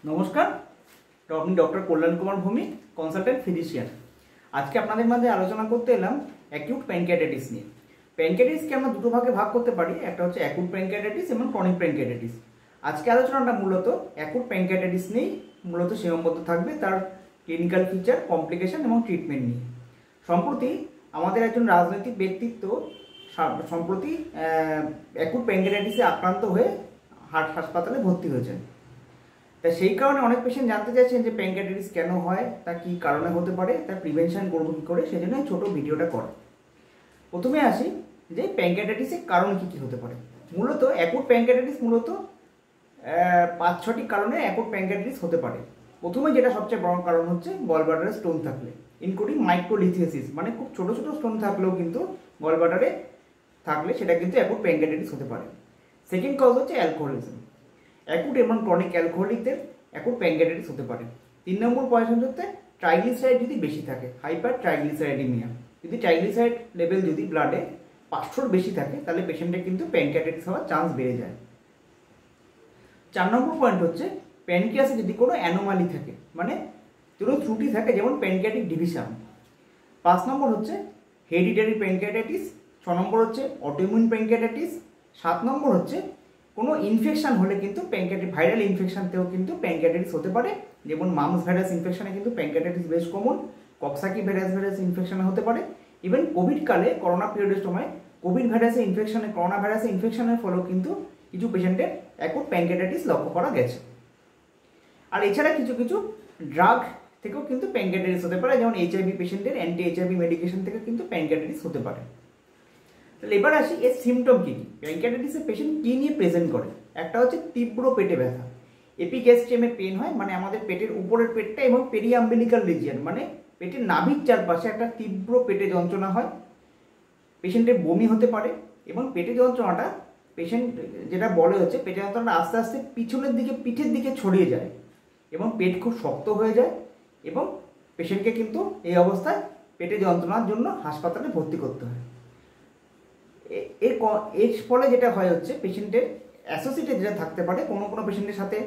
নমস্কার, আমি ডক্টর কল্যাণ Kumar Bhowmik, consultant physician. আজকে আপনাদের মাঝে আলোচনা করতে এলাম অ্যাকিউট প্যানক্রিয়াটাইটিস নিয়ে। প্যানক্রিয়াটাইটিসকে আমরা দুটো ভাগে ভাগ করতে পারি, একটা হচ্ছে অ্যাকিউট প্যানক্রিয়াটাইটিস এবং ক্রনিক প্যানক্রিয়াটাইটিস। আজকে আলোচনাটা মূলত অ্যাকিউট প্যানক্রিয়াটাইটিস নিয়েই মূলত সীমাবদ্ধ থাকবে, তার ক্লিনিক্যাল ফিচার, কমপ্লিকেশন এবং ট্রিটমেন্ট নিয়ে। সম্প্রতি আমাদের একজন রাজনৈতিক ব্যক্তিত্ব সম্প্রতি অ্যাকিউট প্যানক্রিয়াটাইটিসে আক্রান্ত হয়ে হার্ট হাসপাতালে ভর্তি হয়েছেন। তা সেই কারণে অনেক পেশেন্ট জানতে চাইছেন যে প্যানক্রিয়াটাইটিস কেন হয়, তা কী কারণে হতে পারে, তার প্রিভেনশন করবো কী করে, সেই জন্য ছোটো ভিডিওটা করা। প্রথমে আসি যে প্যানক্রিয়াটাইটিসের কারণ কী কী হতে পারে। মূলত অ্যাকিউট প্যানক্রিয়াটাইটিস মূলত 5-6টি কারণে অ্যাকিউট প্যানক্রিয়াটাইটিস হতে পারে। প্রথমে যেটা সবচেয়ে বড় কারণ হচ্ছে গলব্লাডারে স্টোন থাকলে, ইনক্লুডিং মাইক্রোলিথিয়াসিস, মানে খুব ছোটো ছোটো স্টোন থাকলেও কিন্তু গলব্লাডারে থাকলে সেটা কিন্তু অ্যাকিউট প্যানক্রিয়াটাইটিস হতে পারে। সেকেন্ড কজ হচ্ছে অ্যালকোহলিজম। অ্যাকিউট এবং ক্রনিক অ্যালকোহলিকদের অ্যাকিউট প্যানক্রিয়াটাইটিস হতে পারে। 3 নম্বর পয়েন্ট হচ্ছে ট্রাইগ্লিসারাইড যদি বেশি থাকে, হাইপার ট্রাইগ্লিসারাইডেমিয়া। যদি ট্রাইগ্লিসারাইড লেভেল যদি ব্লাডে 500-র বেশি থাকে তাহলে পেশেন্টের কিন্তু প্যানক্রিয়াটাইটিস হওয়ার চান্স বেড়ে যায়। 4 নম্বর পয়েন্ট হচ্ছে প্যানক্রিয়াসে যদি কোনো অ্যানোমালি থাকে, মানে কোনো ত্রুটি থাকে, যেমন প্যানক্রিয়াটিক ডিভিশন। 5 নম্বর হচ্ছে হেরিডিটারি প্যানক্রিয়াটাইটিস। 6 নম্বর হচ্ছে অটোইমিউন প্যানক্রিয়াটাইটিস। 7 নম্বর হচ্ছে কোনো ইনফেকশন হলে কিন্তু ভাইরাল ইনফেকশনতেও কিন্তু প্যানক্রিয়াটাইটিস হতে পারে, যেমন মামস ভাইরাস ইনফেকশনে কিন্তু প্যানক্রিয়াটাইটিস বেশ কমন। কক্সাকি ভাইরাস ইনফেকশনে হতে পারে। ইভেন কোভিড কালে, করোনা পিরিয়ডের সময় করোনা ভাইরাসের ইনফেকশনের ফলেও কিন্তু কিছু পেশেন্টের অ্যাকিউট প্যানক্রিয়াটাইটিস লক্ষ্য করা গেছে। আর এছাড়া কিছু কিছু ড্রাগ থেকেও কিন্তু প্যানক্রিয়াটাইটিস হতে পারে, যেমন HIV পেশেন্টের অ্যান্টি HIV মেডিকেশন থেকে কিন্তু প্যানক্রিয়াটাইটিস হতে পারে। তাহলে এবার আসি এর সিমটম কী কী, প্যানক্রিয়াটাইটিসের পেশেন্ট কী নিয়ে প্রেজেন্ট করে। একটা হচ্ছে তীব্র পেটে ব্যথা, এপিগ্যাস্ট্রিয়ামে পেন হয়, মানে আমাদের পেটের উপরের পেটটা এবং পেরিয়াম্বিলিক্যাল রিজিয়ন, মানে পেটের নাভির চারপাশে একটা তীব্র পেটে যন্ত্রণা হয়। পেশেন্টের বমি হতে পারে এবং পেটে যন্ত্রণাটা পেশেন্ট যেটা বলে হচ্ছে পেটে যন্ত্রণাটা আস্তে আস্তে পিঠের দিকে ছড়িয়ে যায় এবং পেট খুব শক্ত হয়ে যায় এবং পেশেন্টকে কিন্তু এই অবস্থায় পেটে যন্ত্রণার জন্য হাসপাতালে ভর্তি করতে হয়। এর ফলে যেটা হয় হচ্ছে পেশেন্টের অ্যাসোসিয়েটেড যেটা থাকতে পারে, কোনো পেশেন্টের সাথে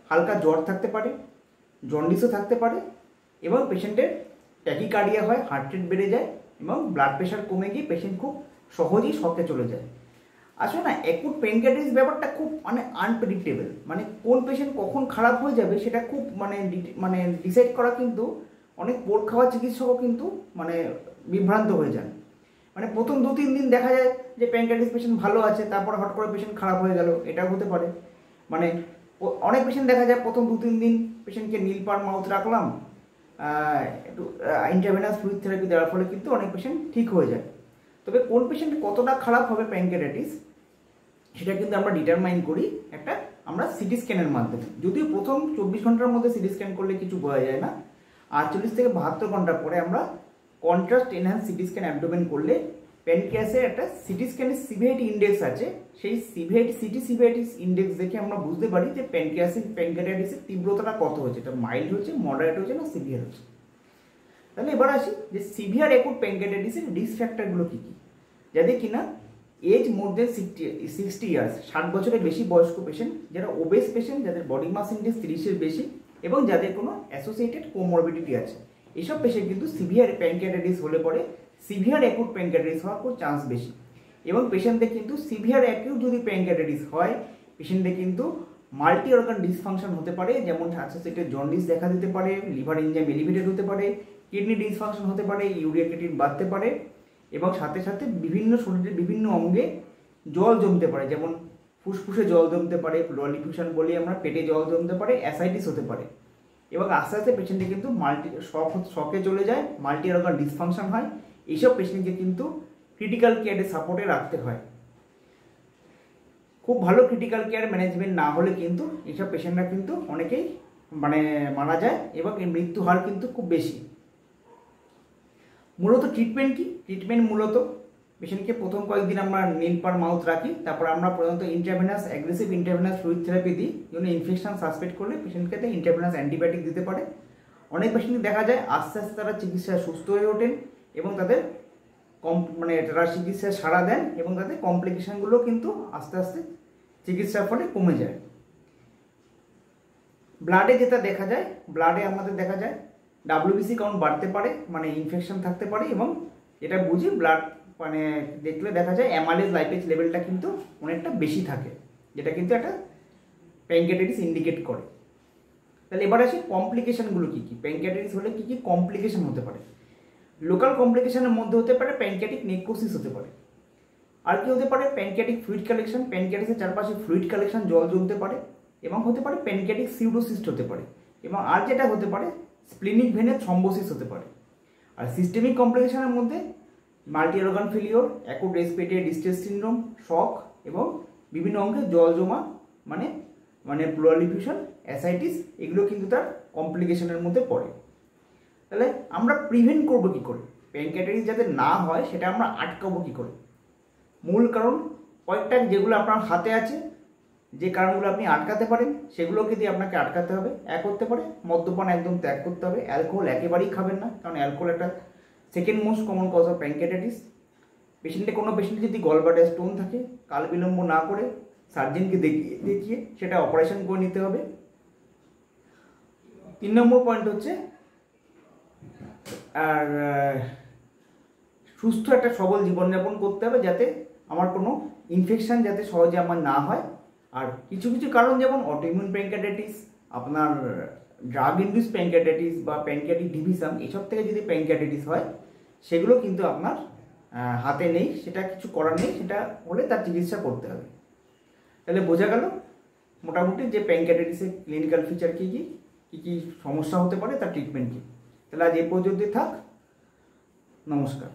হালকা জ্বর থাকতে পারে, জন্ডিসও থাকতে পারে এবং পেশেন্টের ট্যাকিকার্ডিয়া হয়, হার্ট রেট বেড়ে যায় এবং ব্লাড প্রেশার কমে গিয়ে পেশেন্ট খুব সহজেই শকে চলে যায়। আসলে না, অ্যাকিউট প্যানক্রিয়াটাইটিস ব্যাপারটা খুব আনপ্রেডিক্টেবল, মানে কোন পেশেন্ট কখন খারাপ হয়ে যাবে সেটা খুব ডিসাইড করা কিন্তু অনেক পোড় খাওয়া চিকিৎসকও কিন্তু বিভ্রান্ত হয়ে যান। মানে প্রথম 2-3 দিন দেখা যায় যে প্যানক্রিয়াটাইটিস পেশেন্ট ভালো আছে, তারপর হট করে পেশেন্ট খারাপ হয়ে গেল, এটাও হতে পারে। মানে অনেক পেশেন্ট দেখা যায় প্রথম 2-3 দিন পেশেন্টকে নীল পার মাউথ রাখলাম, একটু ইন্ট্রাভেনাস ফ্লুইড থেরাপি দেওয়ার ফলে কিন্তু অনেক পেশেন্ট ঠিক হয়ে যায়। তবে কোন পেশেন্ট কতটা খারাপ হবে প্যানক্রিয়াটাইটিস সেটা কিন্তু আমরা ডিটারমাইন করি আমরা সিটি স্ক্যানের মাধ্যমে। যদিও প্রথম 24 ঘন্টার মধ্যে সিটি স্ক্যান করলে কিছু বোঝা যায় না, 48 থেকে 72 ঘন্টা পরে আমরা contrast enhance CT scan abdomen করলে প্যানক্রিয়াসের একটা সিটি স্ক্যানের সিভিয়ারিটি ইন্ডেক্স আছে, সেই সিভিয়ারিটি ইন্ডেক্স দেখে আমরা বুঝতে পারি যে প্যানক্রিয়াটাইটিসের তীব্রতাটা কত হয়েছে, এটা মাইল্ড হচ্ছে, মডারেট হচ্ছে না সিভিয়ার হচ্ছে। তাহলে এবার আসি যে সিভিয়ার অ্যাকিউট প্যানক্রিয়াটাইটিসের রিস্ক ফ্যাক্টরগুলো কী কী। যাদের কিনা এজ মোর দেন 60 ইয়ার্স, 60 বছরের বেশি বয়স্ক পেশেন্ট, যারা ওবেস পেশেন্ট, যাদের বডি মাস ইন্ডেক্স 30-এর বেশি এবং যাদের কোনো অ্যাসোসিয়েটেড কোমরবিডিটি আছে, এইসব পেশেন্ট কিন্তু সিভিয়ার প্যানক্রিয়াটাইটিস হলে পরে সিভিয়ার অ্যাকিউট প্যানক্রিয়াটাইটিস হওয়ার খুব চান্স বেশি। এবং পেশেন্টদের কিন্তু সিভিয়ার অ্যাকিউট যদি প্যানক্রিয়াটাইটিস হয়, পেশেন্টদের কিন্তু মাল্টি অর্গান ডিসফাংশন হতে পারে, যেমন অ্যাসোসিয়েটেড জন্ডিস দেখা দিতে পারে, লিভার এনজাইম এলিভেটেড হতে পারে, কিডনি ডিসফাংশন হতে পারে, ইউরিয়া ক্রিয়েটিন বাড়তে পারে এবং সাথে সাথে শরীরের বিভিন্ন অঙ্গে জল জমতে পারে, যেমন ফুসফুসে জল জমতে পারে, প্লুরাল ডিফিউশন বলি আমরা, পেটে জল জমতে পারে, অ্যাসাইটিস হতে পারে এবং আস্তে আস্তে পেশেন্টে কিন্তু শকে চলে যায়, মাল্টি অর্গান ডিসফাংশন হয়। এইসব পেশেন্টকে কিন্তু ক্রিটিক্যাল কেয়ারে সাপোর্টে রাখতে হয়। খুব ভালো ক্রিটিক্যাল কেয়ার ম্যানেজমেন্ট না হলে কিন্তু এইসব পেশেন্টরা কিন্তু অনেকেই মারা যায় এবং এর মৃত্যু হার কিন্তু খুব বেশি। মূলত ট্রিটমেন্ট কি? ট্রিটমেন্ট মূলত পেশেন্টকে প্রথম কয়েকদিন আমরা নীল পার মাউথ রাখি, তারপর আমরা প্রধানত অ্যাগ্রেসিভ ইন্ট্রাভেনাস ফ্লুইড থেরাপি দিই, যেন ইনফেকশন সাসপেক্ট করলে পেশেন্টকে ইন্ট্রাভেনাস অ্যান্টিবায়োটিক দিতে পারে। অনেক পেশেন্ট দেখা যায় আস্তে আস্তে তারা চিকিৎসায় সুস্থ হয়ে ওঠেন এবং তাদের তারা চিকিৎসায় সাড়া দেন এবং তাদের কমপ্লিকেশনগুলো কিন্তু আস্তে আস্তে চিকিৎসার ফলে কমে যায়। ব্লাডে যেটা দেখা যায়, ব্লাডে আমাদের দেখা যায় ডাব্লিউবিসি কাউন্ট বাড়তে পারে, মানে ইনফেকশন থাকতে পারে, এবং এটা বুঝি ব্লাড মানে দেখলে দেখা যায় অ্যামাইলেজ লাইপেজ লেভেলটা কিন্তু অনেকটা বেশি থাকে, যেটা কিন্তু একটা প্যানক্রিয়াটাইটিস ইন্ডিকেট করে। তাহলে এবার আসি কমপ্লিকেশনগুলো কী কী, প্যানক্রিয়াটাইটিস হলে কী কী কমপ্লিকেশন হতে পারে। লোকাল কমপ্লিকেশনের মধ্যে হতে পারে প্যানক্রিয়াটিক নেক্রোসিস হতে পারে। আর কি হতে পারে, প্যানক্রিয়াটিক ফ্লুইড কালেকশন, প্যানক্রিয়াটিসের চারপাশে ফ্লুইড কালেকশন, জল জমতে পারে, এবং হতে পারে প্যানক্রিয়াটিক সিউডোসিস্ট হতে পারে, এবং আর যেটা হতে পারে স্প্লিনিক ভেনের থ্রম্বোসিস হতে পারে। আর সিস্টেমিক কমপ্লিকেশনের মধ্যে multi organ failure, acute respiratory distress syndrome, shock, এবং বিভিন্ন অঙ্গে জল জমা মানে মানে প্লুরাল ডিফিউশন, অ্যাসাইটিস, এগুলো কিন্তু তার কমপ্লিকেশনের মধ্যে পড়ে। তাহলে আমরা প্রিভেন্ট করবো কী করে, প্যানক্রিয়াটাইটিস যাতে না হয় সেটা আমরা আটকাবো কী করে। মূল কারণ কয়েকটা যেগুলো আপনার হাতে আছে, যে কারণগুলো আপনি আটকাতে পারেন সেগুলোকে দিয়ে আপনাকে আটকাতে হবে। এক হতে পারে মদ্যপান একদম ত্যাগ করতে হবে, অ্যালকোহল একেবারেই খাবেন না, কারণ অ্যালকোহল একটা second most common cause of pancreatitis. কোনো পেশেন্টে যদি গলব্লাডারে স্টোন থাকে, কাল বিলম্ব না করে সার্জেনকে দেখিয়ে সেটা অপারেশন করে নিতে হবে। 3 নম্বর পয়েন্ট হচ্ছে আর সুস্থ একটা সবল জীবনযাপন করতে হবে, যাতে আমার কোনো ইনফেকশান যাতে সহজে আমার না হয়। আর কিছু কিছু কারণ যেমন অটোইমিউন প্যানক্রিয়াটাইটিস, আপনার ড্রাগ ইনডিউসড প্যানক্রিয়াটাইটিস বা প্যানক্রিয়াটিক ডিভিশন, এসব থেকে যদি প্যানক্রিয়াটাইটিস হয় সেগুলো কিন্তু আপনার হাতে নেই, সেটা কিছু করার নেই, সেটা হলে তার চিকিৎসা করতে হবে। তাহলে বোঝা গেল মোটামুটি যে প্যানক্রিয়াটাইটিসের ক্লিনিক্যাল ফিচার কী কী, কী কী সমস্যা হতে পারে, তার ট্রিটমেন্ট কী। তাহলে আজ এই পর্যন্তই থাক, নমস্কার।